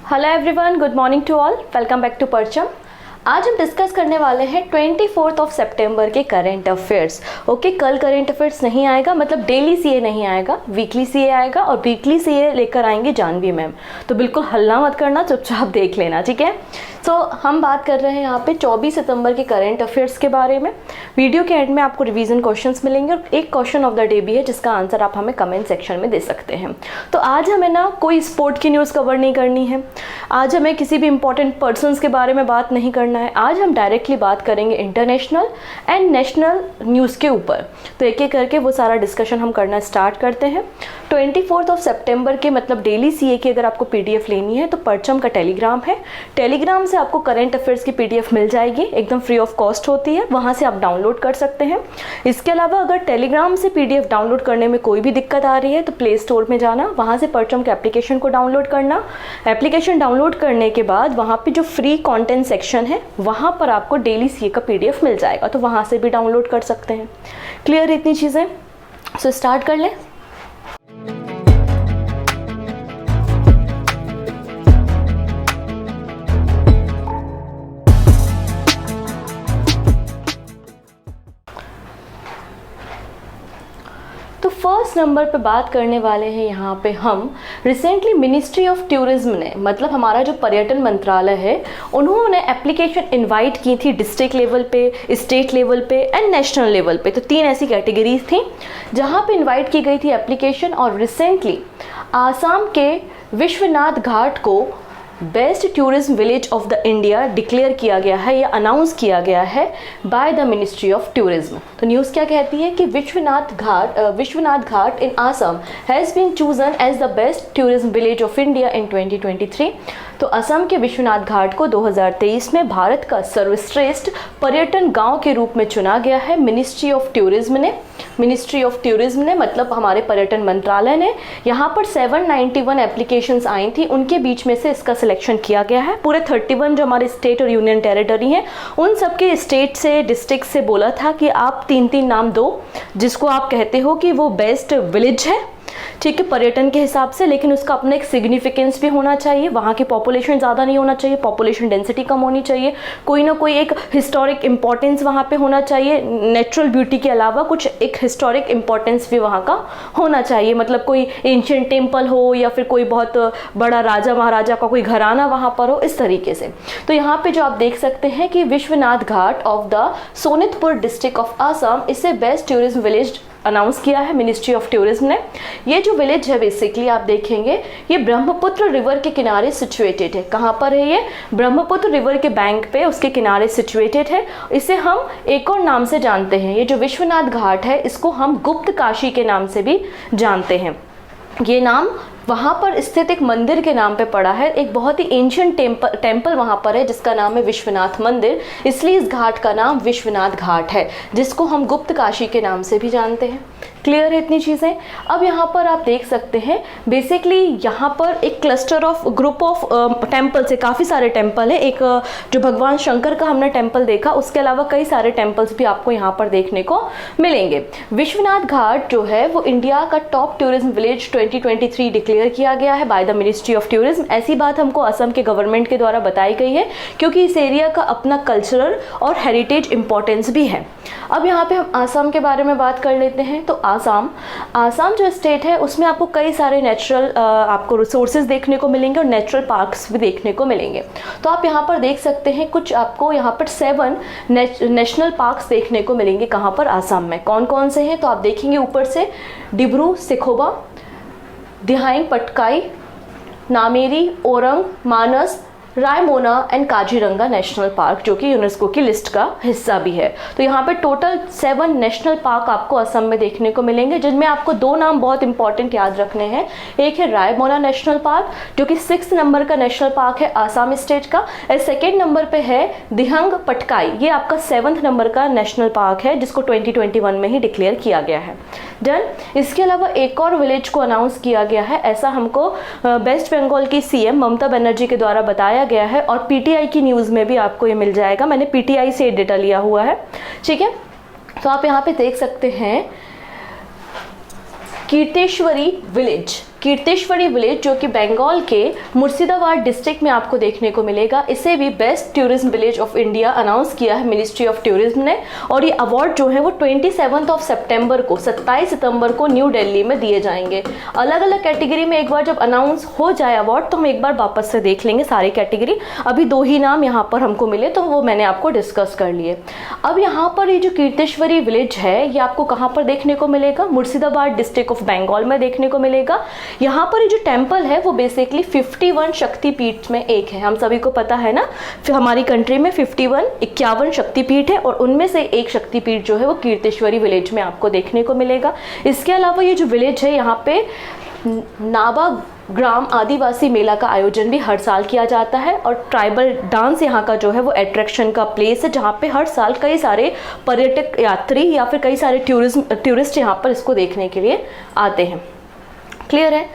Hello everyone, good morning to all. Welcome back to Parcham. आज हम discuss करने वाले हैं 24 सितंबर के करंट अफेयर्स। ओके, कल करंट अफेयर्स नहीं आएगा, मतलब डेली सीए नहीं आएगा, वीकली सीए आएगा और वीकली सीए लेकर आएंगे जानवी मैम। तो बिल्कुल हल्ला मत करना, चुपचाप देख लेना, ठीक है। तो हम बात कर रहे हैं यहाँ पे 24 सितंबर के करंट अफेयर्स के बारे में। वीडियो के एंड में आपको रिवीजन क्वेश्चंस मिलेंगे और एक क्वेश्चन ऑफ द डे भी है जिसका आंसर आप हमें कमेंट सेक्शन में दे सकते हैं। तो आज हमें ना कोई स्पोर्ट की न्यूज़ कवर नहीं करनी है, आज हमें किसी भी इंपॉर्टेंट पर्सनस के बारे में बात नहीं करना है। आज हम डायरेक्टली बात करेंगे इंटरनेशनल एंड नेशनल न्यूज़ के ऊपर। तो एक एक करके वो सारा डिस्कशन हम करना स्टार्ट करते हैं। 24 सितंबर के मतलब डेली सीए की अगर आपको पीडीएफ लेनी है तो परचम का टेलीग्राम है, टेलीग्राम से आपको करंट अफेयर्स की पीडीएफ मिल जाएगी, एकदम फ्री ऑफ कॉस्ट होती है, वहाँ से आप डाउनलोड कर सकते हैं। इसके अलावा अगर टेलीग्राम से पीडीएफ डाउनलोड करने में कोई भी दिक्कत आ रही है तो प्ले स्टोर में जाना, वहाँ से परचम के एप्लीकेशन को डाउनलोड करना। एप्लीकेशन डाउनलोड करने के बाद वहाँ पे जो फ्री कंटेंट सेक्शन है वहाँ पर आपको डेली सीए का पीडीएफ मिल जाएगा, तो वहाँ से भी डाउनलोड कर सकते हैं। क्लियर इतनी चीज़ें? सो स्टार्ट कर लें। तो फर्स्ट नंबर पे बात करने वाले हैं यहाँ पे हम। रिसेंटली मिनिस्ट्री ऑफ टूरिज्म ने, मतलब हमारा जो पर्यटन मंत्रालय है, उन्होंने एप्लीकेशन इनवाइट की थी डिस्ट्रिक्ट लेवल पे, स्टेट लेवल पे एंड नेशनल लेवल पे। तो 3 ऐसी कैटेगरीज थी जहाँ पे इनवाइट की गई थी एप्लीकेशन। और रिसेंटली आसाम के विश्वनाथ घाट को best tourism village of the India declare किया गया है या अनाउंस किया गया है by the ministry of tourism. तो न्यूज़ क्या कहती है कि Vishwanath Ghat in Assam has been chosen as the best tourism village of India in 2023। तो असम के विश्वनाथ घाट को 2023 में भारत का सर्वश्रेष्ठ पर्यटन गांव के रूप में चुना गया है मिनिस्ट्री ऑफ टूरिज्म ने, मतलब हमारे पर्यटन मंत्रालय ने। यहाँ पर 791 एप्लीकेशंस आई थी, उनके बीच में से इसका सिलेक्शन किया गया है। पूरे 31 जो हमारे स्टेट और यूनियन टेरिटरी हैं, उन सबके स्टेट से, डिस्ट्रिक्ट से बोला था कि आप 3-3 नाम दो जिसको आप कहते हो कि वो बेस्ट विलेज है, ठीक है, पर्यटन के हिसाब से। लेकिन उसका अपना एक सिग्निफिकेंस भी होना चाहिए, वहाँ की पॉपुलेशन ज़्यादा नहीं होना चाहिए, पॉपुलेशन डेंसिटी कम होनी चाहिए, कोई ना कोई एक हिस्टोरिक इंपॉर्टेंस वहाँ पे होना चाहिए। नेचुरल ब्यूटी के अलावा कुछ एक हिस्टोरिक इंपॉर्टेंस भी वहाँ का होना चाहिए, मतलब कोई एंशिएंट टेम्पल हो या फिर कोई बहुत बड़ा राजा महाराजा का कोई घराना वहाँ पर हो, इस तरीके से। तो यहाँ पे जो आप देख सकते हैं कि Vishwanath Ghat of the Sonitpur district of Assam, इसे बेस्ट टूरिज्म विलेज अनाउंस किया है मिनिस्ट्री ऑफ टूरिज्म ने। ये जो विलेज है बेसिकली आप देखेंगे ये ब्रह्मपुत्र रिवर के किनारे सिचुएटेड है। कहाँ पर है ये? ब्रह्मपुत्र रिवर के बैंक पे, उसके किनारे सिचुएटेड है। इसे हम एक और नाम से जानते हैं, ये जो विश्वनाथ घाट है इसको हम गुप्त काशी के नाम से भी जानते हैं। ये नाम वहाँ पर स्थित एक मंदिर के नाम पे पड़ा है, एक बहुत ही एंशिएंट टेम्पल वहाँ पर है जिसका नाम है विश्वनाथ मंदिर, इसलिए इस घाट का नाम विश्वनाथ घाट है, जिसको हम गुप्त काशी के नाम से भी जानते हैं। क्लियर है इतनी चीज़ें? अब यहाँ पर आप देख सकते हैं बेसिकली यहाँ पर एक cluster of group of temples है, काफ़ी सारे टेम्पल है। एक जो भगवान शंकर का हमने टेम्पल देखा, उसके अलावा कई सारे टेम्पल्स भी आपको यहाँ पर देखने को मिलेंगे। विश्वनाथ घाट जो है वो इंडिया का टॉप टूरिज्म विलेज 2023 डिक्लेयर किया गया है by the ministry of tourism. ऐसी बात हमको असम के गवर्नमेंट के द्वारा बताई गई है क्योंकि इस एरिया का अपना कल्चरल और हेरिटेज इंपॉर्टेंस भी है। अब यहाँ पे हम आसाम के बारे में बात कर लेते हैं। तो आसाम जो स्टेट है उसमें आपको कई सारे नेचुरल आपको रिसोर्सेज देखने को मिलेंगे और नेचुरल पार्क्स भी देखने को मिलेंगे। तो आप यहाँ पर देख सकते हैं कुछ आपको यहाँ पर 7 नेशनल पार्क्स देखने को मिलेंगे। कहाँ पर? आसाम में। कौन कौन से हैं? तो आप देखेंगे ऊपर से Dibru Saikhowa, Dihing Patkai, Nameri, Orang, Manas, Raimona and Kaziranga national park, जो कि यूनेस्को की लिस्ट का हिस्सा भी है। तो यहाँ पे टोटल 7 नेशनल पार्क आपको असम में देखने को मिलेंगे, जिनमें आपको 2 नाम बहुत इंपॉर्टेंट याद रखने हैं। एक है रायमोना नेशनल पार्क जो कि 6 नंबर का नेशनल पार्क है आसाम स्टेट का, और 2nd नंबर पे है दिहंग पटकाई, ये आपका 7th नंबर का नेशनल पार्क है जिसको 2021 में ही डिक्लेयर किया गया है। डन। इसके अलावा एक और विलेज को अनाउंस किया गया है, ऐसा हमको वेस्ट बंगाल की सीएम ममता बनर्जी के द्वारा बताया गया है और पीटीआई की न्यूज़ में भी आपको ये मिल जाएगा। मैंने पीटीआई से डेटा लिया हुआ है, ठीक है। तो आप यहाँ पे देख सकते हैं कीर्तेश्वरी विलेज। कीर्तेश्वरी विलेज जो कि बंगाल के मुर्शिदाबाद डिस्ट्रिक्ट में आपको देखने को मिलेगा, इसे भी best tourism village of India announce किया है मिनिस्ट्री ऑफ टूरिज्म ने। और ये अवार्ड जो है वो 27 सितंबर को 27 सितंबर को न्यू दिल्ली में दिए जाएंगे। अलग अलग कैटेगरी में एक बार जब अनाउंस हो जाए अवार्ड तो हम एक बार वापस से देख लेंगे सारी कैटेगरी। अभी 2 ही नाम यहाँ पर हमको मिले तो वो मैंने आपको डिस्कस कर लिए। अब यहाँ पर ये जो कीर्तेश्वरी विलेज है ये आपको कहाँ पर देखने को मिलेगा, मुर्शिदाबाद डिस्ट्रिक्ट ऑफ बंगाल में देखने को मिलेगा। यहाँ पर ये जो टेम्पल है वो बेसिकली 51 शक्तिपीठ में एक है। हम सभी को पता है ना, फिर हमारी कंट्री में 51 शक्तिपीठ है और उनमें से एक शक्तिपीठ जो है वो कीर्तेश्वरी विलेज में आपको देखने को मिलेगा। इसके अलावा ये जो विलेज है यहाँ पे नाबा ग्राम आदिवासी मेला का आयोजन भी हर साल किया जाता है और ट्राइबल डांस यहाँ का जो है वो अट्रैक्शन का प्लेस है, जहाँ पे हर साल कई सारे पर्यटक यात्री या फिर कई सारे टूरिस्ट यहाँ पर इसको देखने के लिए आते हैं। क्लियर है।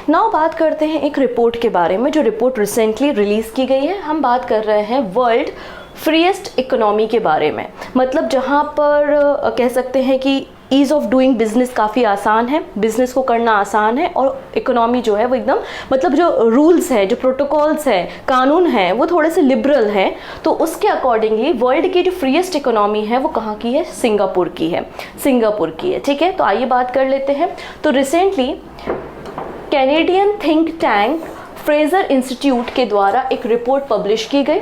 नाउ बात करते हैं एक रिपोर्ट के बारे में जो रिपोर्ट रिसेंटली रिलीज़ की गई है। हम बात कर रहे हैं वर्ल्ड फ्रीएस्ट इकोनॉमी के बारे में, मतलब जहाँ पर कह सकते हैं कि ईज़ ऑफ डूइंग बिजनेस काफ़ी आसान है, बिजनेस को करना आसान है और इकोनॉमी जो है वो एकदम मतलब जो रूल्स है, जो प्रोटोकॉल्स हैं, कानून हैं वो थोड़े से लिबरल हैं। तो उसके अकॉर्डिंगली वर्ल्ड की जो फ्रीएस्ट इकोनॉमी है वो कहाँ की है, सिंगापुर की है, सिंगापुर की है। ठीक है, तो आइए बात कर लेते हैं। तो recently Canadian think tank Fraser institute के द्वारा एक रिपोर्ट पब्लिश की गई।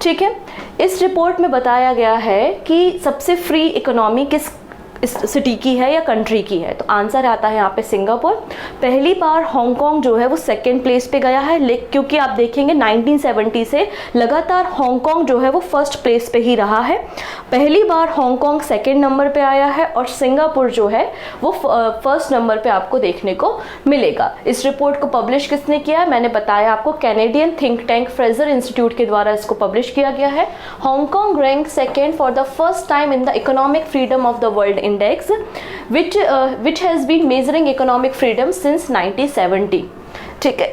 ठीक है, इस रिपोर्ट में बताया गया है कि सबसे फ्री इकोनॉमी किस सिटी की है या कंट्री की है। तो आंसर आता है यहाँ पे सिंगापुर। पहली बार हांगकांग जो है वो सेकंड प्लेस पे गया है, क्योंकि आप देखेंगे 1970 से लगातार हांगकांग जो है वो फर्स्ट प्लेस पे ही रहा है। पहली बार हांगकांग सेकंड नंबर पे आया है और सिंगापुर जो है वो फर्स्ट नंबर पे आपको देखने को मिलेगा। इस रिपोर्ट को पब्लिश किसने किया है, मैंने बताया आपको, Canadian think tank Fraser institute के द्वारा इसको पब्लिश किया गया है। Hong Kong rank second for the first time in the economic freedom of the world index which has been measuring economic freedom since 1970। ठीक है।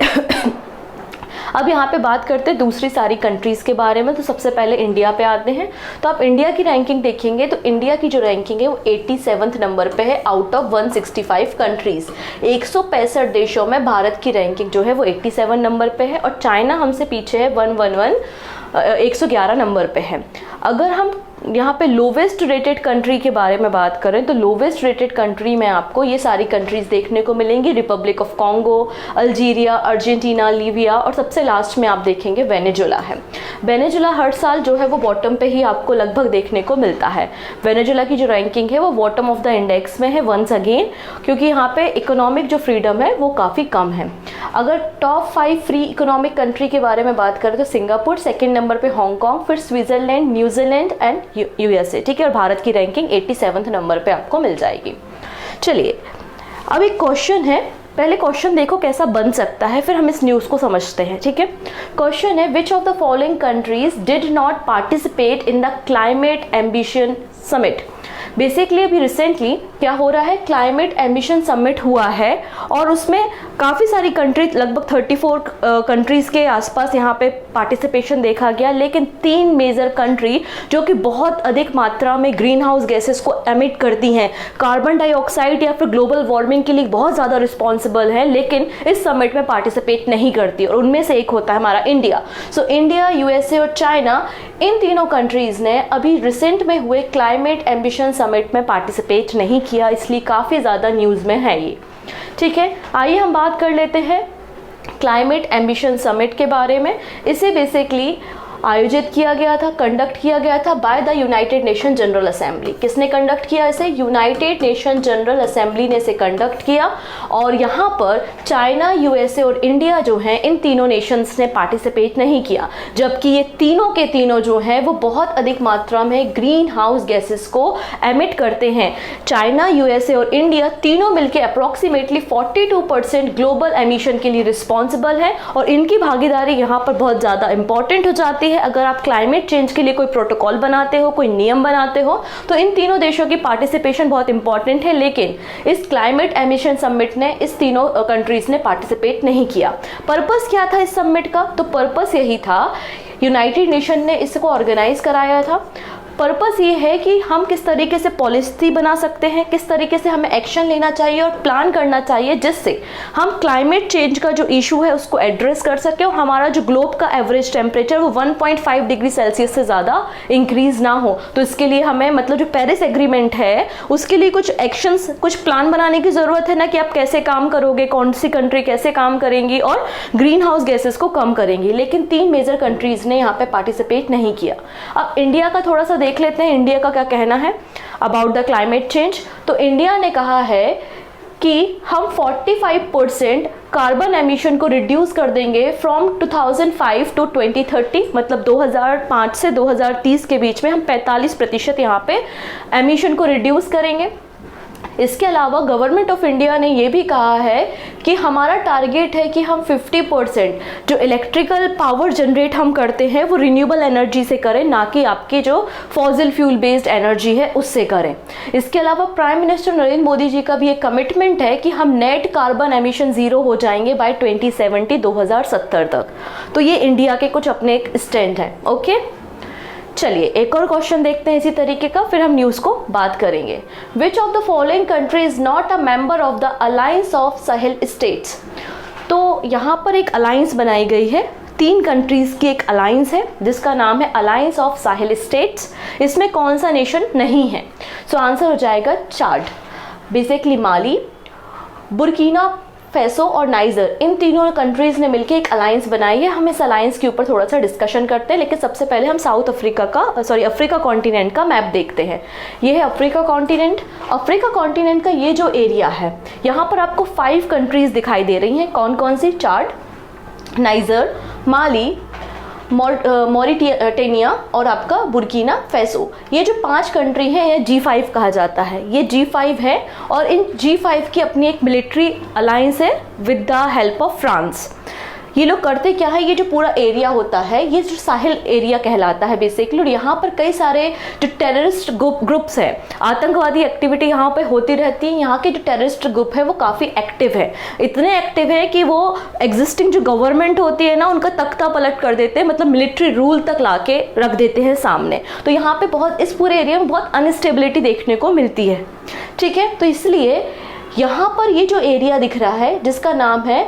अब यहाँ पे बात करते हैं दूसरी सारी कंट्रीज़ के बारे में। तो सबसे पहले इंडिया पे आते हैं। तो आप इंडिया की रैंकिंग देखेंगे तो इंडिया की जो रैंकिंग है वो 87वें नंबर पे है आउट ऑफ 165 कंट्रीज़। 165 देशों में भारत की रैंकिंग जो है वो 87 नंबर पे है और चाइना हमसे पीछे है 111 नंबर पे है। अगर हम यहाँ पे लोवेस्ट रेटेड कंट्री के बारे में बात करें तो लोवेस्ट रेटेड कंट्री में आपको ये सारी कंट्रीज देखने को मिलेंगी, Republic of Congo, Algeria, Argentina, Libya और सबसे लास्ट में आप देखेंगे वेनेजुला है। वेनेजुला हर साल जो है वो बॉटम पे ही आपको लगभग देखने को मिलता है। वेनेजुला की जो रैंकिंग है वो बॉटम ऑफ द इंडेक्स में है वंस अगेन, क्योंकि यहाँ पे इकोनॉमिक जो फ्रीडम है वो काफ़ी कम है। अगर टॉप 5 फ्री इकोनॉमिक कंट्री के बारे में बात करें तो सिंगापुर, सेकेंड नंबर पे हांगकांग, फिर स्विट्जरलैंड, न्यूजीलैंड एंड यूएसए। ठीक है, और भारत की रैंकिंग 87वें नंबर पे आपको मिल जाएगी। चलिए अब एक क्वेश्चन है, पहले क्वेश्चन देखो कैसा बन सकता है, फिर हम इस न्यूज़ को समझते हैं। ठीक है, क्वेश्चन है which of the following countries did not participate in the climate ambition summit. Basically अभी रिसेंटली क्या हो रहा है, क्लाइमेट एम्बिशन समिट हुआ है और उसमें काफ़ी सारी कंट्री, लगभग 34 कंट्रीज़ के आसपास यहाँ पे पार्टिसिपेशन देखा गया, लेकिन 3 मेजर कंट्री जो कि बहुत अधिक मात्रा में ग्रीन हाउस गैसेस को एमिट करती हैं, कार्बन डाइऑक्साइड या फिर ग्लोबल वार्मिंग के लिए बहुत ज़्यादा रिस्पॉन्सिबल है, लेकिन इस समिट में पार्टिसिपेट नहीं करती और उनमें से एक होता है हमारा इंडिया। सो इंडिया, यूएसए और चाइना, इन तीनों कंट्रीज़ ने अभी रिसेंट में हुए क्लाइमेट एम्बिशन समिट में पार्टिसिपेट नहीं किया, इसलिए काफ़ी ज़्यादा न्यूज़ में है ये। ठीक है, आइए हम बात कर लेते हैं क्लाइमेट एम्बिशन समिट के बारे में। इसे बेसिकली आयोजित किया गया था, कंडक्ट किया गया था by the United Nation general assembly. किसने कंडक्ट किया इसे, यूनाइटेड नेशन जनरल असेंबली ने इसे कंडक्ट किया और यहाँ पर चाइना, यूएसए और इंडिया जो हैं, इन तीनों नेशंस ने पार्टिसिपेट नहीं किया, जबकि ये तीनों के तीनों जो हैं वो बहुत अधिक मात्रा में ग्रीन हाउस गैसेस को एमिट करते हैं। चाइना, यूएसए और इंडिया तीनों मिलकर अप्रॉक्सीमेटली 42% ग्लोबल एमिशन के लिए रिस्पॉन्सिबल है और इनकी भागीदारी यहाँ पर बहुत ज़्यादा इंपॉर्टेंट हो जाती है। अगर आप क्लाइमेट चेंज के लिए कोई प्रोटोकॉल बनाते हो, कोई नियम बनाते हो, तो इन तीनों देशों की पार्टिसिपेशन बहुत इंपॉर्टेंट है, लेकिन इस क्लाइमेट एमिशन समिट ने इस तीनों कंट्रीज ने पार्टिसिपेट नहीं किया। पर्पस क्या था इस समिट का, तो पर्पस यही था, यूनाइटेड नेशन ने इसको ऑर्गेनाइज कराया था पर्पस ये है कि हम किस तरीके से पॉलिसी बना सकते हैं, किस तरीके से हमें एक्शन लेना चाहिए और प्लान करना चाहिए जिससे हम क्लाइमेट चेंज का जो इशू है उसको एड्रेस कर सके और हमारा जो ग्लोब का एवरेज टेम्परेचर वो 1.5 डिग्री सेल्सियस से ज़्यादा इंक्रीज ना हो। तो इसके लिए हमें मतलब जो पेरिस एग्रीमेंट है उसके लिए कुछ एक्शंस, कुछ प्लान बनाने की ज़रूरत है ना, कि आप कैसे काम करोगे, कौन सी कंट्री कैसे काम करेंगी और ग्रीन हाउस गैसेस को कम करेंगी। लेकिन 3 मेजर कंट्रीज़ ने यहाँ पे पार्टिसिपेट नहीं किया। अब इंडिया का थोड़ा सा देख लेते हैं, इंडिया का क्या कहना है अबाउट द क्लाइमेट चेंज। तो इंडिया ने कहा है कि हम 45% कार्बन एमिशन को रिड्यूस कर देंगे फ्रॉम 2005 टू 2030, मतलब 2005 से 2030 के बीच में हम 45% यहाँ पे एमिशन को रिड्यूस करेंगे। इसके अलावा गवर्नमेंट ऑफ इंडिया ने ये भी कहा है कि हमारा टारगेट है कि हम 50% जो इलेक्ट्रिकल पावर जनरेट हम करते हैं वो रिन्यूएबल एनर्जी से करें, ना कि आपके जो फॉसिल फ्यूल बेस्ड एनर्जी है उससे करें। इसके अलावा प्राइम मिनिस्टर नरेंद्र मोदी जी का भी एक कमिटमेंट है कि हम नेट कार्बन एमिशन ज़ीरो हो जाएंगे बाय 2070 तक। तो ये इंडिया के कुछ अपने एक स्टैंड हैं। ओके, चलिए एक और क्वेश्चन देखते हैं इसी तरीके का, फिर हम न्यूज़ को बात करेंगे। Which of the following country is not a member of the alliance of Sahel states. तो यहाँ पर एक अलायंस बनाई गई है, 3 कंट्रीज़ की एक अलायंस है जिसका नाम है अलायंस ऑफ साहेल स्टेट्स। इसमें कौन सा नेशन नहीं है? सो आंसर हो जाएगा चाड, बेसिकली माली, बुर्किना फेसो और नाइजर, इन तीनों कंट्रीज़ ने मिलकर एक अलायंस बनाई है। हम इस अलायंस के ऊपर थोड़ा सा डिस्कशन करते हैं, लेकिन सबसे पहले हम अफ्रीका कॉन्टिनेंट का मैप देखते हैं। ये है अफ्रीका कॉन्टिनेंट। अफ्रीका कॉन्टिनेंट का ये जो एरिया है, यहाँ पर आपको 5 कंट्रीज़ दिखाई दे रही हैं। कौन कौन सी? चाड, नाइजर, माली, मॉरिटेनिया और आपका बुर्किना फेसो। ये जो 5 कंट्री हैं ये G5 कहा जाता है। ये G5 है और इन G5 की अपनी एक मिलिट्री अलायंस है with the help of France. ये लोग करते क्या है, ये जो पूरा एरिया होता है ये जो साहिल एरिया कहलाता है बेसिकली, और यहाँ पर कई सारे जो टेररिस्ट ग्रुप्स हैं, आतंकवादी एक्टिविटी यहाँ पे होती रहती है। यहाँ के जो टेररिस्ट ग्रुप है वो काफ़ी एक्टिव है, इतने एक्टिव है कि वो एग्जिस्टिंग जो गवर्नमेंट होती है ना उनका तख्ता पलट कर देते हैं, मतलब मिलिट्री रूल तक ला के रख देते हैं सामने। तो यहाँ पे बहुत, इस पूरे एरिया में बहुत अनस्टेबिलिटी देखने को मिलती है। ठीक है, तो इसलिए यहाँ पर ये जो एरिया दिख रहा है जिसका नाम है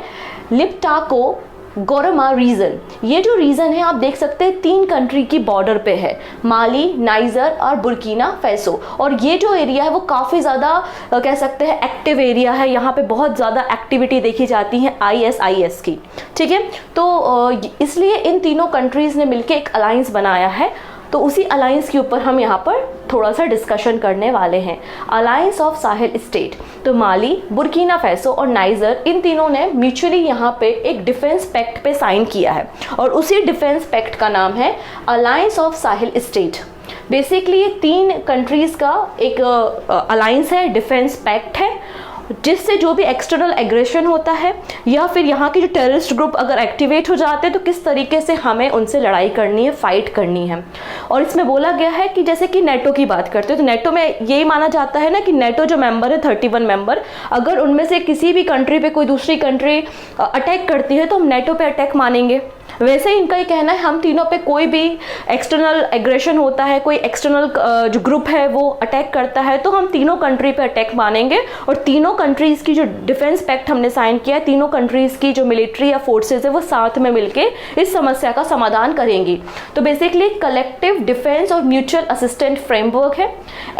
लिप्टाको गोरोमा रीजन, ये जो रीजन है आप देख सकते हैं 3 कंट्री की बॉर्डर पे है, माली, नाइजर और बुर्किना फेसो। और ये जो एरिया है वो काफ़ी ज़्यादा कह सकते हैं एक्टिव एरिया है, यहाँ पे बहुत ज़्यादा एक्टिविटी देखी जाती है ISIS की। ठीक है, तो इसलिए इन तीनों कंट्रीज़ ने मिलकर एक अलायंस बनाया है। तो उसी अलायंस के ऊपर हम यहाँ पर थोड़ा सा डिस्कशन करने वाले हैं। अलायंस ऑफ साहेल स्टेट, तो माली, बुर्किना फेसो और नाइजर, इन तीनों ने म्यूचुअली यहाँ पे एक डिफेंस पैक्ट पे साइन किया है और उसी डिफेंस पैक्ट का नाम है alliance of Sahel state. Basically ये 3 कंट्रीज़ का एक अलायंस है, डिफेंस पैक्ट है, जिससे जो भी एक्सटर्नल एग्रेशन होता है या फिर यहाँ के जो टेररिस्ट ग्रुप अगर एक्टिवेट हो जाते हैं तो किस तरीके से हमें उनसे लड़ाई करनी है, फाइट करनी है। और इसमें बोला गया है कि जैसे कि नेटो की बात करते हैं तो नेटो में यही माना जाता है ना कि नेटो जो मेंबर है 31 मेंबर, अगर उनमें से किसी भी कंट्री पे कोई दूसरी कंट्री अटैक करती है तो हम नेटो पे अटैक मानेंगे। वैसे ही इनका ही कहना है हम तीनों पे कोई भी एक्सटर्नल एग्रेशन होता है, कोई एक्सटर्नल जो ग्रुप है वो अटैक करता है तो हम तीनों कंट्री पे अटैक मानेंगे। और तीनों कंट्रीज़ की जो डिफेंस पैक्ट हमने साइन किया है, तीनों कंट्रीज़ की जो मिलिट्री या फोर्सेज है वो साथ में मिलके इस समस्या का समाधान करेंगी। तो बेसिकली कलेक्टिव डिफेंस और म्यूचुअल असिस्टेंट फ्रेमवर्क है।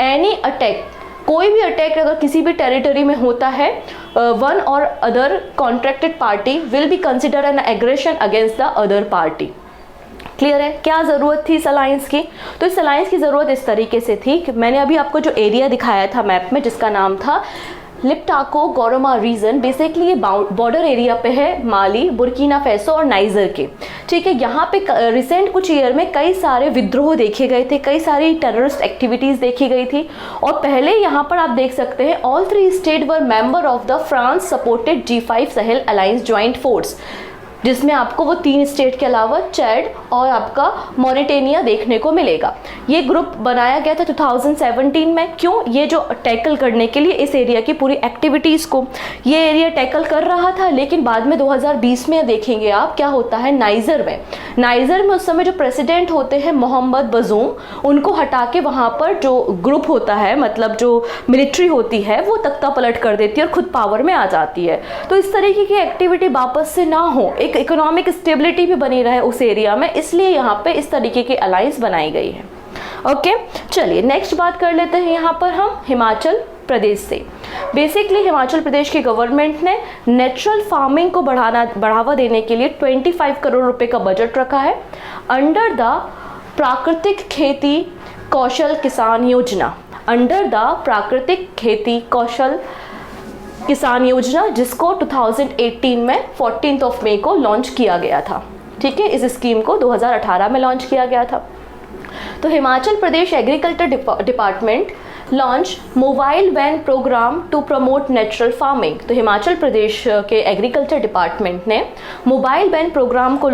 एनी अटैक, कोई भी अटैक अगर किसी भी टेरिटरी में होता है, वन और other contracted party will be consider N aggression against the other party. Clear है? क्या ज़रूरत थी इस अलायंस की? तो इस अलायंस की ज़रूरत इस तरीके से थी कि मैंने अभी आपको जो एरिया दिखाया था मैप में जिसका नाम था लिप्टाको गोरोमा रीजन, बेसिकली ये बॉर्डर एरिया पे है माली, बुर्किना फेसो और नाइजर के। ठीक है, यहाँ पे रिसेंट कुछ ईयर में कई सारे विद्रोह देखे गए थे, कई सारी टेररिस्ट एक्टिविटीज़ देखी गई थी। और पहले यहाँ पर आप देख सकते हैं all 3 state were member of the France supported G5 Sahel alliance joint force. जिसमें आपको वो 3 स्टेट के अलावा चैड और आपका मॉरिटेनिया देखने को मिलेगा। ये ग्रुप बनाया गया था 2017 में। क्यों? ये जो टैकल करने के लिए इस एरिया की पूरी एक्टिविटीज़ को ये एरिया टैकल कर रहा था। लेकिन बाद में 2020 में देखेंगे आप क्या होता है नाइजर में उस समय जो प्रेसिडेंट होते हैं मोहम्मद बजूम, उनको हटा के वहाँ पर जो ग्रुप होता है, मतलब जो मिलिट्री होती है, वो तख्ता पलट कर देती है और खुद पावर में आ जाती है। तो इस तरीके की एक्टिविटी वापस से ना हो, एक इकोनॉमिक स्टेबिलिटी भी बनी रहे उस एरिया में, इसलिए यहाँ पे इस तरीके की अलायंस बनाई गई है। ओके, चलिए नेक्स्ट बात कर लेते हैं यहाँ पर हम हिमाचल प्रदेश से। बेसिकली हिमाचल प्रदेश की गवर्नमेंट ने नेचुरल फार्मिंग को बढ़ावा देने के लिए 25 करोड़ रुपए का बजट रखा है अंडर द प्राकृतिक खेती कौशल किसान योजना, जिसको 2018 में 14 मई को लॉन्च किया गया था। ठीक है, इस स्कीम को 2018 में लॉन्च किया गया था। तो Himachal Pradesh agriculture department launch mobile van program to promote natural farming. तो हिमाचल प्रदेश के एग्रीकल्चर डिपार्टमेंट ने मोबाइल वैन प्रोग्राम को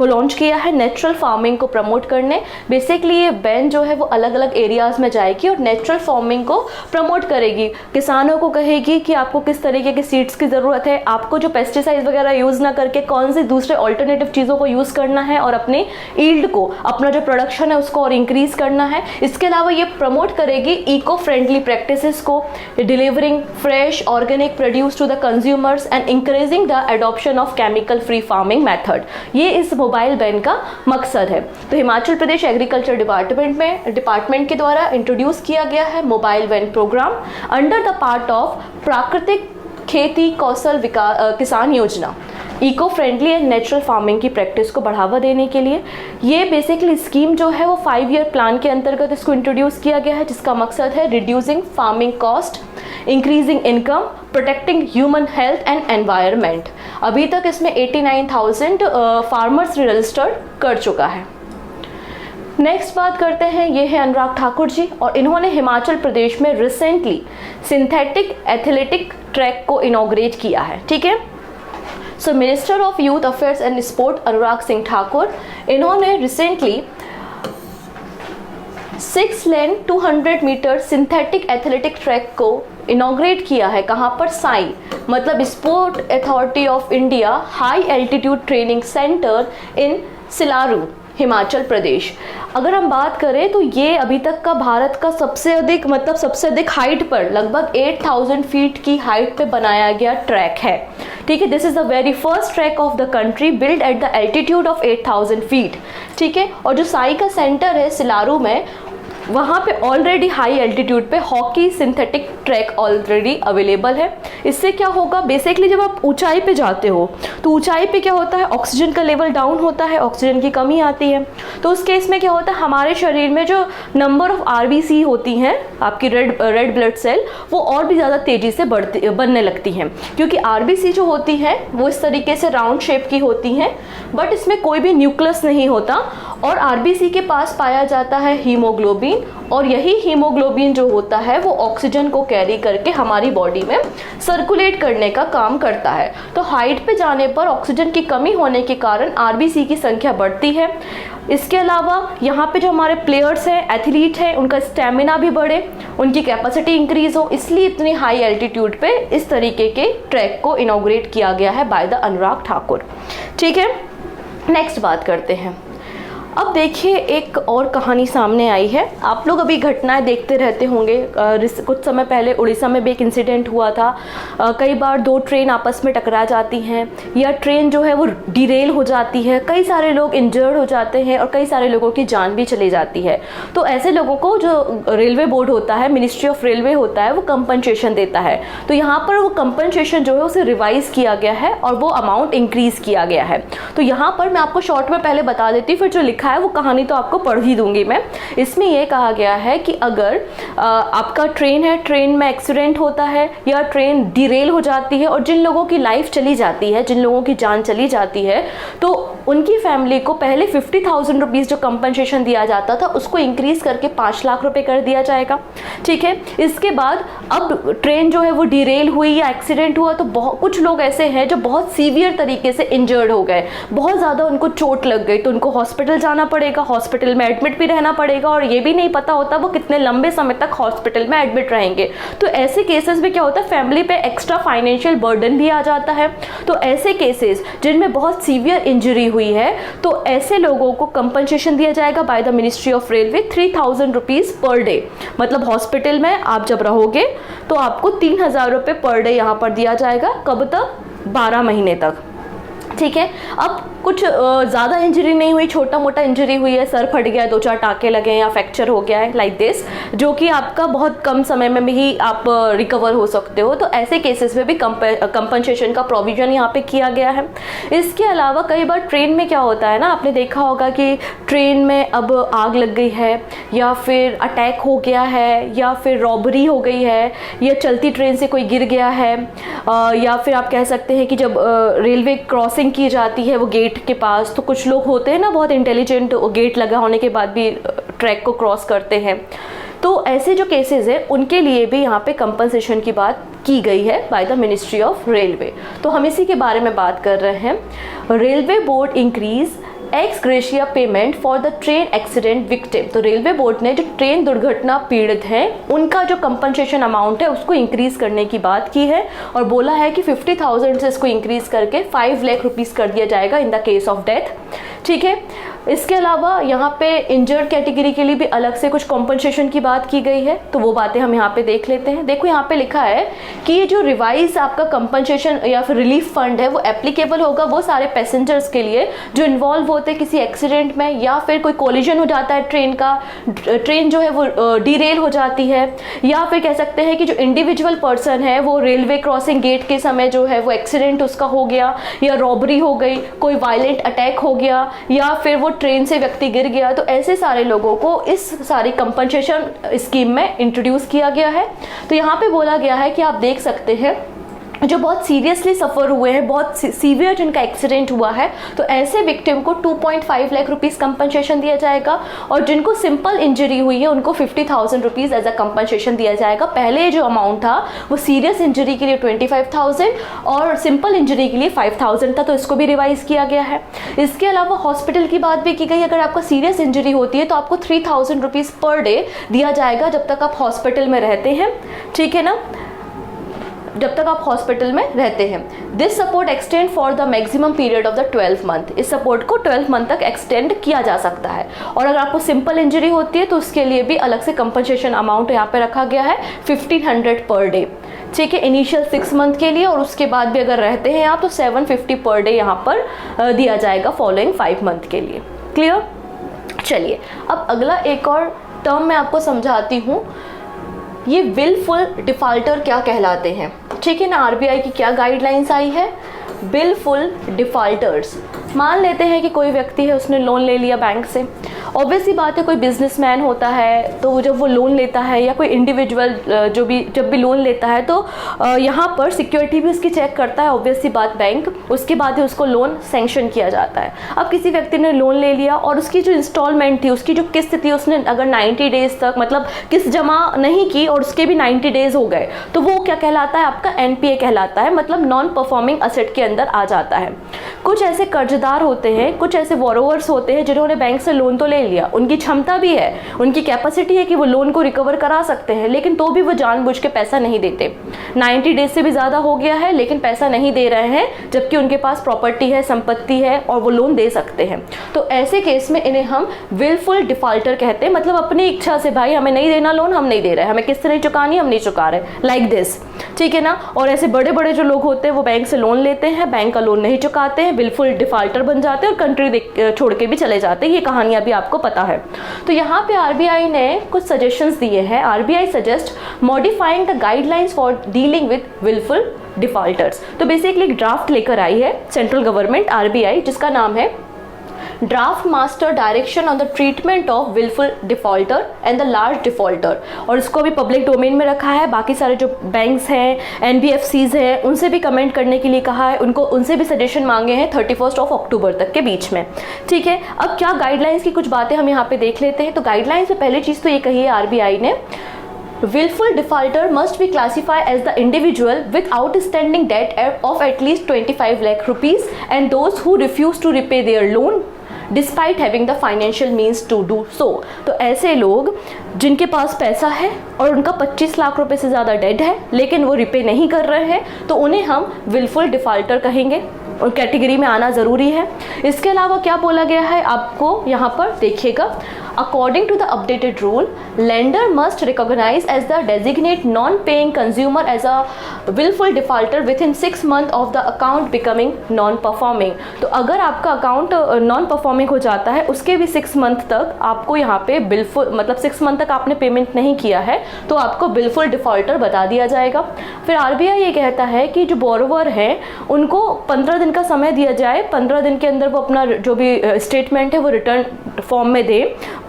लॉन्च किया है नेचुरल फार्मिंग को प्रमोट करने। बेसिकली ये वैन जो है वो अलग अलग एरियाज़ में जाएगी और नेचुरल फार्मिंग को प्रमोट करेगी, किसानों को कहेगी कि आपको किस तरीके के सीड्स की ज़रूरत है, आपको जो पेस्टिसाइड वगैरह यूज़ ना करके कौन से दूसरे ऑल्टरनेटिव चीज़ों को यूज़ करना है और अपने ईल्ड को, अपना जो प्रोडक्शन है उसको और इंक्रीज़ करना है। इसके अलावा ये प्रमोट करेगी इको फ्रेंडली प्रैक्टिसेस को, delivering fresh organic produce to the consumers and encouraging the adoption of chemical free farming method. ये इस मोबाइल वैन का मकसद है। तो हिमाचल प्रदेश एग्रीकल्चर डिपार्टमेंट के द्वारा इंट्रोड्यूस किया गया है mobile van program under the part of Prakritik Kheti Kaushal Kisan Yojana, eco friendly and natural farming की प्रैक्टिस को बढ़ावा देने के लिए। ये बेसिकली स्कीम जो है वो 5 ईयर प्लान के अंतर्गत इसको इंट्रोड्यूस किया गया है, जिसका मकसद है reducing farming cost, increasing income, protecting human health and environment. अभी तक इसमें 89,000 फार्मर्स रजिस्टर्ड कर चुका है। नेक्स्ट बात करते हैं, ये है अनुराग ठाकुर जी, और इन्होंने हिमाचल प्रदेश में रिसेंटली सिंथेटिक एथलेटिक ट्रैक को इनॉग्रेट किया है। ठीक है, so minister of youth affairs and sport Anurag Singh Thakur, इन्होंने recently 6 lane 200 metre synthetic athletic track को इनॉग्रेट किया है। कहाँ पर? साई, मतलब sport authority of India high altitude training centre in Shilaru, Himachal Pradesh. अगर हम बात करें तो ये अभी तक का भारत का सबसे अधिक हाइट पर, लगभग 8000 फीट की हाइट पे बनाया गया ट्रैक है। ठीक है, this is the very first track of the country build at the altitude of 8000 feet. ठीक है, और जो साई का सेंटर है सिलारू में, वहाँ पे ऑलरेडी हाई एल्टीट्यूड पे hockey synthetic track already available है। इससे क्या होगा, बेसिकली जब आप ऊंचाई पे जाते हो तो ऊंचाई पे क्या होता है, ऑक्सीजन का लेवल डाउन होता है, ऑक्सीजन की कमी आती है। तो उस केस में क्या होता है, हमारे शरीर में जो नंबर ऑफ आरबीसी होती हैं, आपकी रेड ब्लड सेल, वो और भी ज़्यादा तेज़ी से बनने लगती हैं, क्योंकि आरबीसी जो होती हैं वो इस तरीके से राउंड शेप की होती हैं, बट इसमें कोई भी न्यूक्लियस नहीं होता, और आरबीसी के पास पाया जाता है हीमोग्लोबिन, और यही हीमोग्लोबिन जो होता है वो ऑक्सीजन को कैरी करके हमारी बॉडी में सर्कुलेट करने का काम करता है। तो हाइट पे जाने पर ऑक्सीजन की कमी होने के कारण आरबीसी की संख्या बढ़ती है। इसके अलावा यहाँ पे जो हमारे प्लेयर्स हैं, एथलीट हैं, उनका स्टेमिना भी बढ़े, उनकी कैपेसिटी इंक्रीज हो, इसलिए इतनी हाई एल्टीट्यूड पे इस तरीके के ट्रैक को इनॉग्रेट किया गया है बाय द अनुराग ठाकुर। ठीक है, नेक्स्ट बात करते हैं। अब देखिए एक और कहानी सामने आई है। आप लोग अभी घटनाएं देखते रहते होंगे। कुछ समय पहले उड़ीसा में भी एक इंसिडेंट हुआ था। कई बार 2 ट्रेन आपस में टकरा जाती हैं, या ट्रेन जो है वो डिरेल हो जाती है, कई सारे लोग इंजर्ड हो जाते हैं और कई सारे लोगों की जान भी चली जाती है। तो ऐसे लोगों को जो रेलवे बोर्ड होता है, मिनिस्ट्री ऑफ रेलवे होता है, वो कंपनसेशन देता है। तो यहाँ पर वो कंपनसेशन जो है उसे रिवाइज किया गया है और वो अमाउंट इंक्रीज़ किया गया है। तो यहाँ पर मैं आपको शॉर्ट में पहले बता देती हूँ, फिर जो लिखा लिखा है वो कहानी तो आपको पढ़ ही दूंगी मैं। इसमें ये कहा गया है कि अगर आपका ट्रेन है, ट्रेन में एक्सीडेंट होता है या ट्रेन डिरेल हो जाती है और जिन लोगों की लाइफ चली जाती है, जिन लोगों की जान चली जाती है, तो उनकी फैमिली को पहले 50,000 रुपीज़ जो कंपनसेशन दिया जाता था उसको इंक्रीज करके 5 लाख रुपए कर दिया जाएगा। ठीक है, इसके बाद अब ट्रेन जो है वो डिरेल हुई या एक्सीडेंट हुआ तो कुछ लोग ऐसे हैं जो बहुत सीवियर तरीके से इंजर्ड हो गए, बहुत ज़्यादा उनको चोट लग गई, तो उनको हॉस्पिटल जाना पड़ेगा, हॉस्पिटल में एडमिट भी रहना पड़ेगा और ये भी नहीं पता होता वो कितने लंबे समय तक हॉस्पिटल में एडमिट रहेंगे। तो ऐसे केसेस में क्या होता है, फैमिली पे एक्स्ट्रा फाइनेंशियल बर्डन भी आ जाता है। तो ऐसे केसेस जिनमें बहुत सीवियर इंजरी हुई है तो ऐसे लोगों को कंपनसेशन दिया जाएगा bye the ministry of railway 3,000 rupees per day. मतलब हॉस्पिटल में आप जब रहोगे तो आपको 3,000 रुपये पर डे यहाँ पर दिया जाएगा। कब तक? 12 महीने तक। ठीक है, अब कुछ ज़्यादा इंजरी नहीं हुई, छोटा मोटा इंजरी हुई है, सर फट गया, 2-4 टाँके लगे या फ्रैक्चर हो गया है लाइक दिस, जो कि आपका बहुत कम समय में भी आप रिकवर हो सकते हो, तो ऐसे केसेस में भी कंपनसेशन का प्रोविजन यहाँ पे किया गया है। इसके अलावा कई बार ट्रेन में क्या होता है ना, आपने देखा होगा कि ट्रेन में अब आग लग गई है या फिर अटैक हो गया है या फिर रॉबरी हो गई है या चलती ट्रेन से कोई गिर गया है, या फिर आप कह सकते हैं कि जब रेलवे क्रॉसिंग की जाती है वो गेट के पास, तो कुछ लोग होते हैं ना बहुत इंटेलिजेंट, गेट लगा होने के बाद भी ट्रैक को क्रॉस करते हैं। तो ऐसे जो केसेस हैं उनके लिए भी यहाँ पे कंपनसेशन की बात की गई है by the ministry of railway. तो हम इसी के बारे में बात कर रहे हैं। Railway board increase x gratia payment for the train accident victim. तो रेलवे बोर्ड ने जो ट्रेन दुर्घटना पीड़ित हैं उनका जो कंपनसेशन अमाउंट है उसको इंक्रीज करने की बात की है और बोला है कि 50,000 से इसको इंक्रीज करके 5 लाख रुपीज़ कर दिया जाएगा in the case of death. ठीक है, इसके अलावा यहाँ पे इंजर्ड कैटेगरी के लिए भी अलग से कुछ कॉम्पनसेशन की बात की गई है, तो वो बातें हम यहाँ पे देख लेते हैं। देखो यहाँ पे लिखा है कि ये जो रिवाइज आपका कॉम्पनसेशन या फिर रिलीफ फंड है वो एप्लीकेबल होगा वो सारे पैसेंजर्स के लिए जो इन्वॉल्व होते हैं किसी एक्सीडेंट में या फिर कोई कोलिजन हो जाता है ट्रेन का, ट्रेन जो है वो डिरेल हो जाती है, या फिर कह सकते हैं कि जो इंडिविजुअल पर्सन है वो रेलवे क्रॉसिंग गेट के समय जो है वो एक्सीडेंट उसका हो गया या रॉबरी हो गई, कोई वायलेंट अटैक हो गया या फिर वो ट्रेन से व्यक्ति गिर गया, तो ऐसे सारे लोगों को इस सारी कंपनसेशन स्कीम में इंट्रोड्यूस किया गया है। तो यहाँ पे बोला गया है कि आप देख सकते हैं जो बहुत सीरियसली सफ़र हुए हैं, बहुत सीवियर जिनका एक्सीडेंट हुआ है, तो ऐसे विक्टिम को 2.5 लाख रुपीज़ कंपनसेशन दिया जाएगा और जिनको सिंपल इंजरी हुई है उनको 50,000 रुपीज़ एज अ कंपनसेशन दिया जाएगा। पहले जो अमाउंट था वो सीरियस इंजरी के लिए 25,000 और सिंपल इंजरी के लिए 5,000 था, तो इसको भी रिवाइज किया गया है। इसके अलावा हॉस्पिटल की बात भी की गई, अगर आपको सीरियस इंजरी होती है तो आपको 3,000 रुपीज़ पर डे दिया जाएगा जब तक आप हॉस्पिटल में रहते हैं। ठीक है ना, जब तक आप हॉस्पिटल में रहते हैं। This support extend for the maximum period of the 12 month. इस सपोर्ट को 12 मंथ तक एक्सटेंड किया जा सकता है। और अगर आपको सिंपल इंजरी होती है तो उसके लिए भी अलग से कंपनसेशन अमाउंट यहाँ पे रखा गया है 1,500 पर डे। ठीक है, इनिशियल 6 मंथ के लिए और उसके बाद भी अगर रहते हैं आप तो 750 पर डे यहाँ पर दिया जाएगा फॉलोइंग 5 मंथ के लिए। क्लियर? चलिए अब अगला एक और टर्म मैं आपको समझाती हूँ, ये विलफुल डिफॉल्टर क्या कहलाते हैं। ठीक है ना, आरबीआई की क्या गाइडलाइंस आई है, विलफुल डिफॉल्टर्स। मान लेते हैं कि कोई व्यक्ति है उसने लोन ले लिया बैंक से, ऑब्वियस सी बात है कोई बिजनेसमैन होता है तो जब वो लोन लेता है या कोई इंडिविजुअल जब भी लोन लेता है तो यहाँ पर सिक्योरिटी भी उसकी चेक करता है, ऑब्वियस सी बात बैंक, उसके बाद ही उसको लोन सैंक्शन किया जाता है। अब किसी व्यक्ति ने लोन ले लिया और उसकी जो इंस्टॉलमेंट थी, उसकी जो किस्त थी, उसने अगर 90 डेज तक मतलब किस्त जमा नहीं की और उसके भी 90 डेज हो गए तो वो क्या कहलाता है, आपका एनपीए कहलाता है, मतलब नॉन परफॉर्मिंग असेट के अंदर आ जाता है। कुछ ऐसे कर्जदार होते हैं, कुछ ऐसे बोरोवर्स होते हैं जिन्होंने बैंक से लोन तो ले लिया, उनकी क्षमता भी है, उनकी कैपेसिटी है कि वो लोन को रिकवर करा सकते हैं, लेकिन तो भी वो जानबूझ के पैसा नहीं देते। 90 डेज से भी ज़्यादा हो गया है लेकिन पैसा नहीं दे रहे हैं, जबकि उनके पास प्रॉपर्टी है, संपत्ति है और वो लोन दे सकते हैं। तो ऐसे केस में इन्हें हम विलफुल डिफॉल्टर कहते हैं, मतलब अपनी इच्छा से भाई हमें नहीं देना लोन, हम नहीं दे रहे, हमें किस्त नहीं चुकानी, हम नहीं चुका रहे, लाइक दिस। ठीक है ना। और ऐसे बड़े बड़े जो लोग होते हैं वो बैंक से लोन लेते हैं, बैंक का लोन नहीं चुकाते हैं, विलफुल डिफॉल्टर बन जाते हैं और कंट्री छोड़ के भी चले जाते हैं। ये कहानियां भी आपको पता है। तो यहाँ पे आरबीआई ने कुछ सजेशंस दिए हैं। RBI suggest modifying the guidelines for dealing with wilful defaulters. तो बेसिकली एक ड्राफ्ट लेकर आई है सेंट्रल गवर्नमेंट आरबीआई, जिसका नाम है draft master direction on the treatment of wilful defaulter and the large defaulter, और इसको अभी पब्लिक डोमेन में रखा है। बाकी सारे जो बैंक्स हैं, NBFCs हैं, उनसे भी कमेंट करने के लिए कहा है, उनसे भी सजेशन मांगे हैं 31 अक्टूबर तक के बीच में। ठीक है, अब क्या गाइडलाइंस की कुछ बातें हम यहाँ पे देख लेते हैं। तो गाइडलाइंस में पहली चीज़ तो ये कही है RBI ने, willful defaulter must be classified as the individual with outstanding debt of at least 25 lakh rupees and those who refuse to repay their loan despite having the financial means to do so. तो ऐसे लोग जिनके पास पैसा है और उनका 25 लाख रुपए से ज़्यादा डेट है लेकिन वो रिपे नहीं कर रहे हैं, तो उन्हें हम विलफुल डिफॉल्टर कहेंगे और कैटेगरी में आना ज़रूरी है। इसके अलावा क्या बोला गया है आपको यहाँ पर देखिएगा, according to the updated rule lender must recognise as the designate non paying consumer as a wilful defaulter within 6 month of the account becoming non performing. तो अगर आपका अकाउंट नॉन परफॉर्मिंग हो जाता है उसके भी 6 मंथ तक आपको यहाँ पे बिलफुल, मतलब 6 मंथ तक आपने पेमेंट नहीं किया है तो आपको बिलफुल डिफॉल्टर बता दिया जाएगा। फिर RBI ये कहता है कि जो बोरोवर है उनको 15 दिन का समय दिया जाए, 15 दिन के अंदर वो अपना जो भी स्टेटमेंट है वो रिटर्न फॉर्म में दे,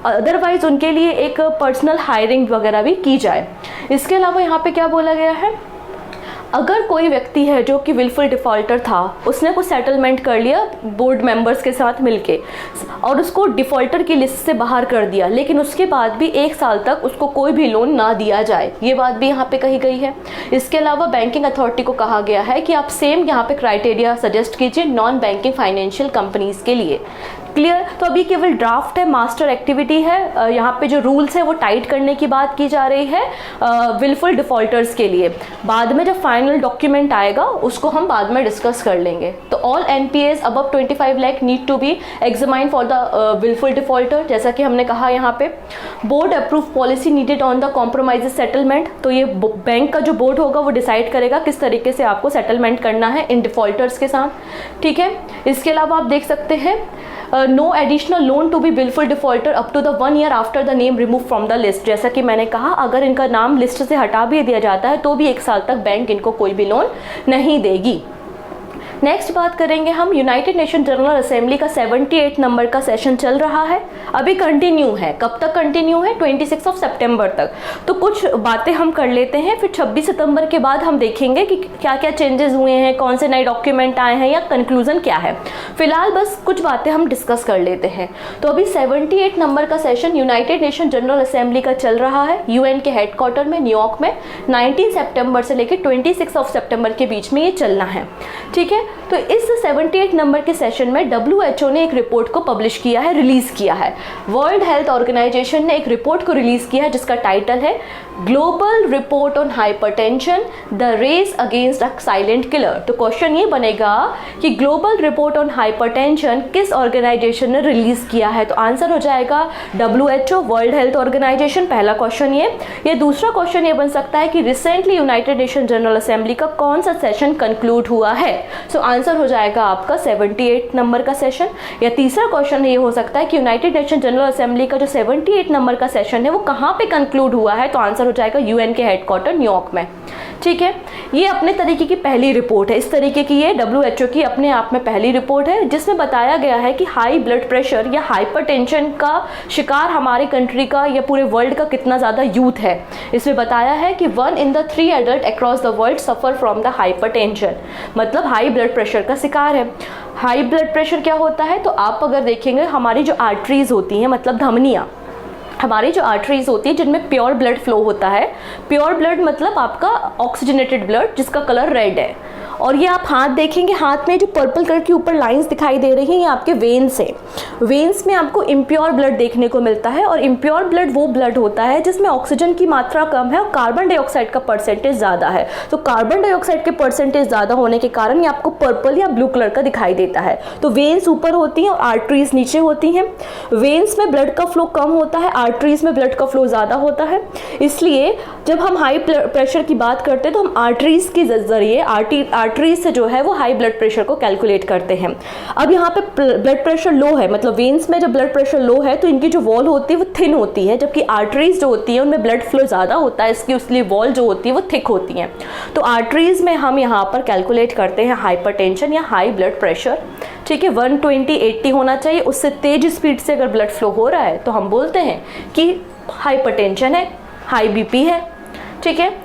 अदरवाइज उनके लिए एक पर्सनल हायरिंग वगैरह भी की जाए। इसके अलावा यहाँ पे क्या बोला गया है, अगर कोई व्यक्ति है जो कि विलफुल डिफॉल्टर था, उसने कुछ सेटलमेंट कर लिया बोर्ड मेंबर्स के साथ मिलके और उसको डिफॉल्टर की लिस्ट से बाहर कर दिया, लेकिन उसके बाद भी 1 साल तक उसको कोई भी लोन ना दिया जाए, ये बात भी यहाँ पे कही गई है। इसके अलावा बैंकिंग अथॉरिटी को कहा गया है कि आप सेम यहाँ पे क्राइटेरिया सजेस्ट कीजिए नॉन बैंकिंग फाइनेंशियल कंपनीज के लिए। क्लियर। तो अभी केवल ड्राफ्ट है, मास्टर एक्टिविटी है, यहाँ पे जो रूल्स है वो टाइट करने की बात की जा रही है विलफुल डिफॉल्टर्स के लिए। बाद में जब फाइनल डॉक्यूमेंट आएगा उसको हम बाद में डिस्कस कर लेंगे। तो all NPAs above 25 lakh need to be examine for the wilful defaulter, जैसा कि हमने कहा यहाँ पे। Board approve policy needed on the compromise settlement, तो ये बैंक का जो बोर्ड होगा वो डिसाइड करेगा किस तरीके से आपको सेटलमेंट करना है इन डिफॉल्टर्स के साथ। ठीक है। इसके अलावा आप देख सकते हैं no additional loan to be wilful defaulter up to the 1 year after the name remove from the list. जैसा कि मैंने कहा, अगर इनका नाम लिस्ट से हटा भी दिया जाता है तो भी 1 साल तक बैंक इनको कोई भी लोन नहीं देगी। नेक्स्ट बात करेंगे हम, यूनाइटेड नेशन जनरल असेंबली का 78 नंबर का सेशन चल रहा है, अभी कंटिन्यू है। कब तक कंटिन्यू है? 26 सितंबर तक। तो कुछ बातें हम कर लेते हैं, फिर 26 सितंबर के बाद हम देखेंगे कि क्या क्या चेंजेस हुए हैं, कौन से नए डॉक्यूमेंट आए हैं या कंक्लूजन क्या है। फिलहाल बस कुछ बातें हम डिस्कस कर लेते हैं। तो अभी 78 नंबर का session United Nation general assembly का चल रहा है UN के हेडक्वार्टर में न्यूयॉर्क में। 19 सितंबर से लेकर 26 सितंबर के बीच में ये चलना है। ठीक है। तो इस 78 नंबर के सेशन में WHO ने एक रिपोर्ट को पब्लिश किया है, रिलीज किया है। वर्ल्ड हेल्थ ऑर्गेनाइजेशन ने एक रिपोर्ट को रिलीज किया है जिसका टाइटल है global report on hypertension the race against a silent killer. तो क्वेश्चन ये बनेगा कि ग्लोबल रिपोर्ट ऑन हाइपरटेंशन किस ऑर्गेनाइजेशन ने रिलीज किया है? तो आंसर हो जाएगा WHO, वर्ल्ड हेल्थ ऑर्गेनाइजेशन। पहला क्वेश्चन ये दूसरा क्वेश्चन ये बन सकता है कि recently United Nation general assembly का कौन सा सेशन कंक्लूड हुआ है? सो आंसर हो जाएगा आपका 78 नंबर का सेशन। या तीसरा क्वेश्चन ये हो सकता है कि यूनाइटेड नेशन जनरल असेंबली का जो 78 नंबर का सेशन है वो कहाँ पे कंक्लूड हुआ है? तो आंसर हो जाएगा UN के हेडक्वार्टर न्यूयॉर्क में। ठीक है। ये अपने तरीके की पहली रिपोर्ट है, इस तरीके की ये WHO की अपने आप में पहली रिपोर्ट है जिसमें बताया गया है कि हाई ब्लड प्रेशर या हाइपरटेंशन का शिकार हमारे कंट्री का या पूरे वर्ल्ड का कितना ज़्यादा यूथ है। इसमें बताया है कि 1 in the 3 adult across the world suffer from the hypertension, मतलब हाई ब्लड प्रेशर का शिकार है। हाई ब्लड प्रेशर क्या होता है? तो आप अगर देखेंगे हमारी जो आर्टरीज होती हैं, मतलब धमनियाँ, हमारी जो आर्टरीज होती है जिनमें प्योर ब्लड फ्लो होता है। प्योर ब्लड मतलब आपका ऑक्सीजनेटेड ब्लड जिसका कलर रेड है। और ये आप हाथ देखेंगे, हाथ में जो पर्पल कलर की ऊपर लाइंस दिखाई दे रही हैं ये आपके वेन्स हैं। वेन्स में आपको इम्प्योर ब्लड देखने को मिलता है और इम्प्योर ब्लड वो ब्लड होता है जिसमें ऑक्सीजन की मात्रा कम है और कार्बन डाइऑक्साइड का परसेंटेज ज़्यादा है। तो कार्बन डाइऑक्साइड के परसेंटेज ज़्यादा होने के कारण ये आपको पर्पल या ब्लू कलर का दिखाई देता है। तो वेन्स ऊपर होती हैं और आर्टरीज नीचे होती हैं। वेन्स में ब्लड का फ्लो कम होता है, आर्टरीज में ब्लड का फ्लो ज़्यादा होता है। इसलिए जब हम हाई प्रेशर की बात करते हैं तो हम आर्टरीज के जरिए आर्टरीज से जो है वो हाई ब्लड प्रेशर को कैलकुलेट करते हैं। अब यहाँ पे ब्लड प्रेशर लो है, मतलब वेन्स में जब ब्लड प्रेशर लो है तो इनकी जो वॉल होती है वो थिन होती है, जबकि आर्टरीज जो होती है उनमें ब्लड फ्लो ज़्यादा होता है, इसकी उसलिए वॉल जो होती है वो थिक होती हैं। तो आर्टरीज में हम यहाँ पर कैलकुलेट करते हैं हाइपरटेंशन या हाई ब्लड प्रेशर। ठीक है, 120/80 होना चाहिए, उससे तेज स्पीड से अगर ब्लड फ्लो हो रहा है तो हम बोलते हैं कि हाइपरटेंशन है, हाई बीपी है। ठीक है,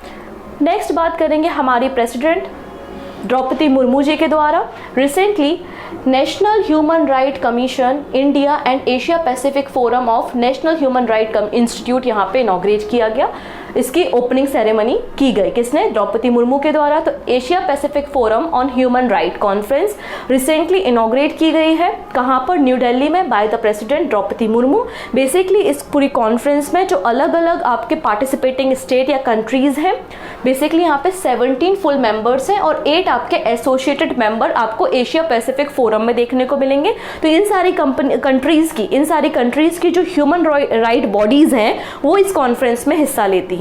नेक्स्ट बात करेंगे हमारी प्रेसिडेंट द्रौपदी मुर्मू जी के द्वारा recently national human right commission India and Asia Pacific forum of national human right institute यहाँ पे इनॉग्रेट किया गया। इसकी ओपनिंग सेरेमनी की गई, किसने? द्रौपदी मुर्मू के द्वारा। तो Asia Pacific forum on human right conference recently inaugurate की गई है, कहाँ पर? न्यू दिल्ली में, by the president Draupadi Murmu. Basically इस पूरी कॉन्फ्रेंस में जो अलग अलग आपके पार्टिसिपेटिंग स्टेट या कंट्रीज हैं, बेसिकली यहाँ पे 17 फुल मेंबर्स हैं और 8 आपके एसोसिएटेड मेंबर आपको एशिया पैसिफिक फोरम में देखने को मिलेंगे। तो इन सारी कंट्रीज की जो ह्यूमन राइट बॉडीज हैं वो इस कॉन्फ्रेंस में हिस्सा लेती हैं।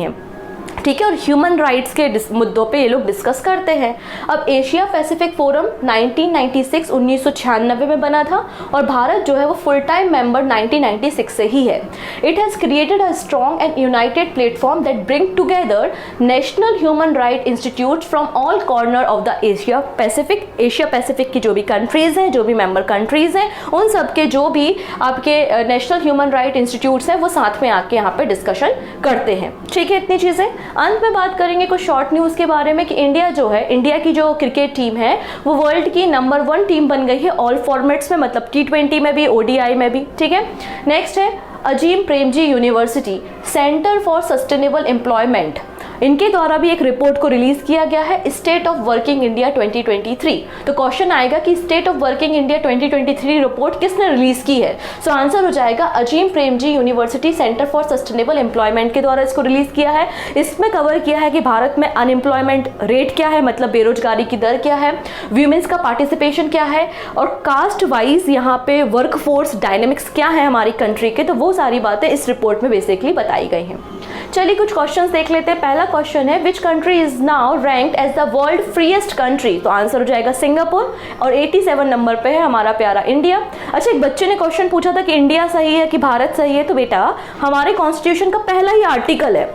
ठीक है, और ह्यूमन राइट्स के मुद्दों पे ये लोग डिस्कस करते हैं। अब एशिया पैसिफिक फोरम 1996 में बना था और भारत जो है वो फुल टाइम मेंबर 1996 से ही है। It has created a strong and United platform that bring together national human right institute from all corner of the Asia Pacific की जो भी कंट्रीज़ हैं, जो भी मेंबर कंट्रीज़ हैं, उन सब के जो भी आपके नेशनल ह्यूमन राइट इंस्टीट्यूट्स हैं वो साथ में आके यहाँ पे डिस्कशन करते हैं। ठीक है, इतनी चीज़ें। अंत में बात करेंगे कुछ शॉर्ट न्यूज़ के बारे में कि इंडिया की जो क्रिकेट टीम है वो वर्ल्ड की नंबर 1 टीम बन गई है ऑल फॉर्मेट्स में, मतलब T20 में भी, ODI में भी। ठीक है, नेक्स्ट है Azim Premji university centre for sustainable employment, इनके द्वारा भी एक रिपोर्ट को रिलीज किया गया है, स्टेट ऑफ वर्किंग इंडिया 2023। तो क्वेश्चन आएगा कि state of working India 2023 report किसने रिलीज की है? सो आंसर हो जाएगा Azim Premji university centre for sustainable employment के द्वारा इसको रिलीज किया है। इसमें कवर किया है कि भारत में अनएम्प्लॉयमेंट रेट क्या है, मतलब बेरोजगारी की दर क्या है, वीमेंस का पार्टिसिपेशन क्या है, और कास्ट वाइज यहाँ पे वर्कफोर्स डायनेमिक्स क्या है हमारी कंट्री के। तो वो सारी बातें इस रिपोर्ट में बेसिकली बताई गई हैं। चलिए कुछ क्वेश्चंस देख लेते हैं। पहला क्वेश्चन है which country is now ranked as the world freest country? तो आंसर हो जाएगा सिंगापुर और 87 नंबर पे है हमारा प्यारा इंडिया। अच्छा, एक बच्चे ने क्वेश्चन पूछा था कि इंडिया सही है कि भारत सही है। तो बेटा हमारे कॉन्स्टिट्यूशन का पहला ही आर्टिकल है,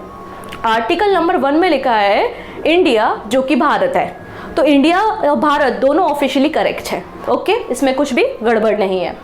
आर्टिकल नंबर 1 में लिखा है इंडिया जो कि भारत है। तो इंडिया और भारत दोनों ऑफिशियली करेक्ट है। ओके, इसमें कुछ भी गड़बड़ नहीं है।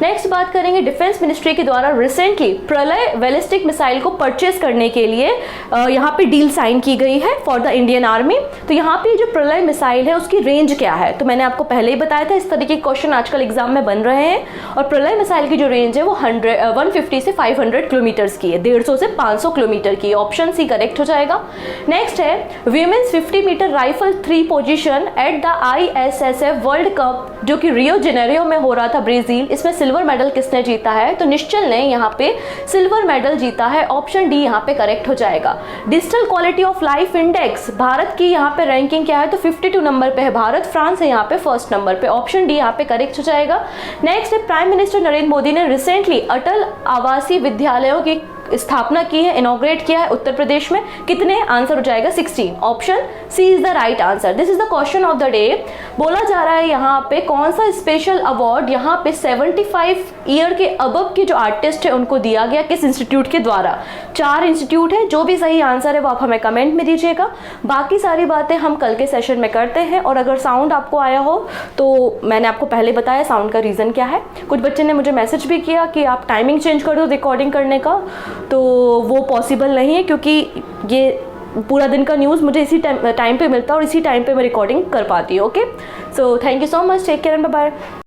नेक्स्ट बात करेंगे डिफेंस मिनिस्ट्री के द्वारा रिसेंटली प्रलय बैलिस्टिक मिसाइल को परचेज करने के लिए यहाँ पे डील साइन की गई है फॉर द इंडियन आर्मी। तो यहाँ पे जो प्रलय मिसाइल है उसकी रेंज क्या है? तो मैंने आपको पहले ही बताया था, इस तरीके के क्वेश्चन आजकल एग्जाम में बन रहे हैं। और प्रलय मिसाइल की जो रेंज है वो 150 से 500 किलोमीटर्स की है, 150 से 500 किलोमीटर की। ऑप्शन सी करेक्ट हो जाएगा। नेक्स्ट है women's 50 metre rifle 3 position at the ISSF world cup जो कि रियो जेनेरियो में हो रहा था ब्राजील। इसमें सिल्वर मेडल किसने जीता है? तो निश्चल ने यहाँ पे सिल्वर मेडल जीता है। ऑप्शन डी यहाँ पे करेक्ट हो जाएगा। Digital quality of life index Bharat की यहाँ पे रैंकिंग क्या है? तो 52 नंबर पे है भारत, फ्रांस है यहाँ पे 1st नंबर पे। ऑप्शन डी यहाँ पे करेक्ट हो जाएगा। नेक्स्ट है प्राइम मिनिस्टर नरेंद्र मोदी ने रिसेंटली अटल आवासीय विद्यालयों की स्थापना की है, इनॉग्रेट किया है उत्तर प्रदेश में। कितने? आंसर हो जाएगा 16। Option C is the right answer. This is the question of the day. बोला जा रहा है यहाँ पे कौन सा स्पेशल अवार्ड यहाँ पे 75 ईयर के अबव के जो आर्टिस्ट है उनको दिया गया, किस इंस्टीट्यूट के द्वारा? 4 इंस्टीट्यूट है। जो भी सही आंसर है वो आप हमें कमेंट में दीजिएगा। बाकी सारी बातें हम कल के सेशन में करते हैं। और अगर साउंड आपको आया हो तो मैंने आपको पहले बताया साउंड का रीज़न क्या है। कुछ बच्चे ने मुझे मैसेज भी किया कि आप टाइमिंग चेंज कर दो रिकॉर्डिंग करने का, तो वो पॉसिबल नहीं है क्योंकि ये पूरा दिन का न्यूज़ मुझे इसी टाइम पे मिलता है और इसी टाइम पे मैं रिकॉर्डिंग कर पाती हूँ। Okay, so thank you so much, take care and bye bye.